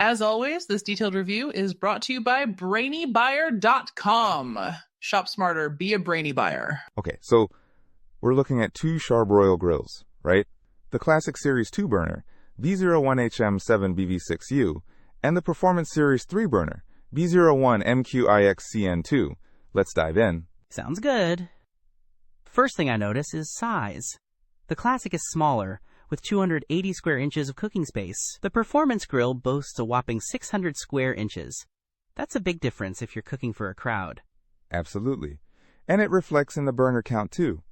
As always, this detailed review is brought to you by BrainyBuyer.com. Shop smarter, be a brainy buyer. Okay, so we're looking at two Char-Broil grills, right? The Classic Series 2-burner, B01HM7BV6U, and the Performance Series 3-burner, B01MQIXCN2. Let's dive in. Sounds good. First thing I notice is size. The Classic is smaller, with 280 square inches of cooking space. The Performance Grill boasts a whopping 600 square inches. That's a big difference if you're cooking for a crowd. Absolutely. And it reflects in the burner count too.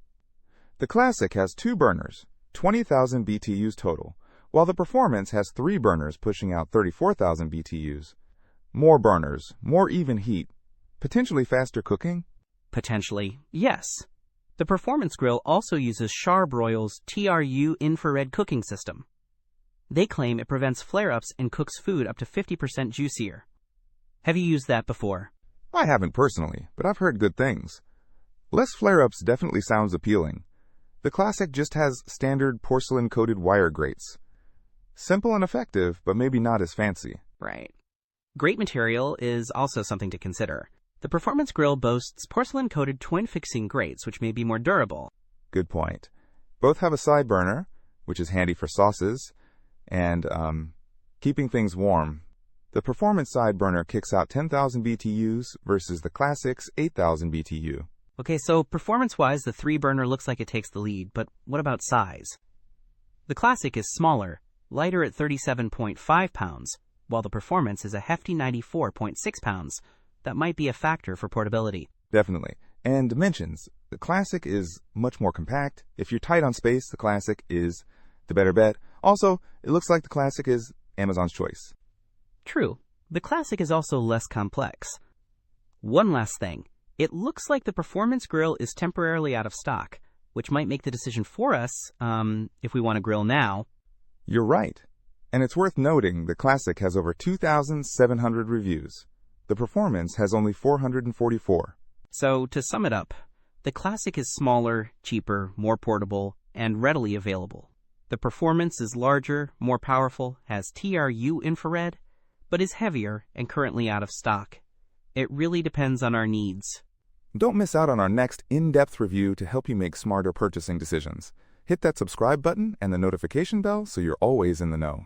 The Classic has 2 burners, 20,000 BTUs total, while the Performance has 3 burners pushing out 34,000 BTUs. More burners, more even heat, potentially faster cooking? Potentially, yes. The Performance Grill also uses Char-Broil's TRU infrared cooking system. They claim it prevents flare-ups and cooks food up to 50% juicier. Have you used that before? I haven't personally, but I've heard good things. Less flare-ups definitely sounds appealing. The Classic just has standard porcelain-coated wire grates. Simple and effective, but maybe not as fancy. Right. Grate material is also something to consider. The Performance Grill boasts porcelain-coated twin-fixing grates, which may be more durable. Good point. Both have a side burner, which is handy for sauces, and keeping things warm. The Performance side burner kicks out 10,000 BTUs versus the Classic's 8,000 BTU. Okay, so performance-wise, the 3-burner looks like it takes the lead, but what about size? The Classic is smaller, lighter at 37.5 pounds, while the Performance is a hefty 94.6 pounds. That might be a factor for portability. Definitely. And dimensions. The Classic is much more compact. If you're tight on space, the Classic is the better bet. Also, it looks like the Classic is Amazon's choice. True. The Classic is also less complex. One last thing. It looks like the Performance Grill is temporarily out of stock, which might make the decision for us, if we want to grill now. You're right. And it's worth noting the Classic has over 2,700 reviews. The Performance has only 444. So, to sum it up, the Classic is smaller, cheaper, more portable, and readily available. The Performance is larger, more powerful, has TRU infrared, but is heavier and currently out of stock. It really depends on our needs. Don't miss out on our next in-depth review to help you make smarter purchasing decisions. Hit that subscribe button and the notification bell so you're always in the know.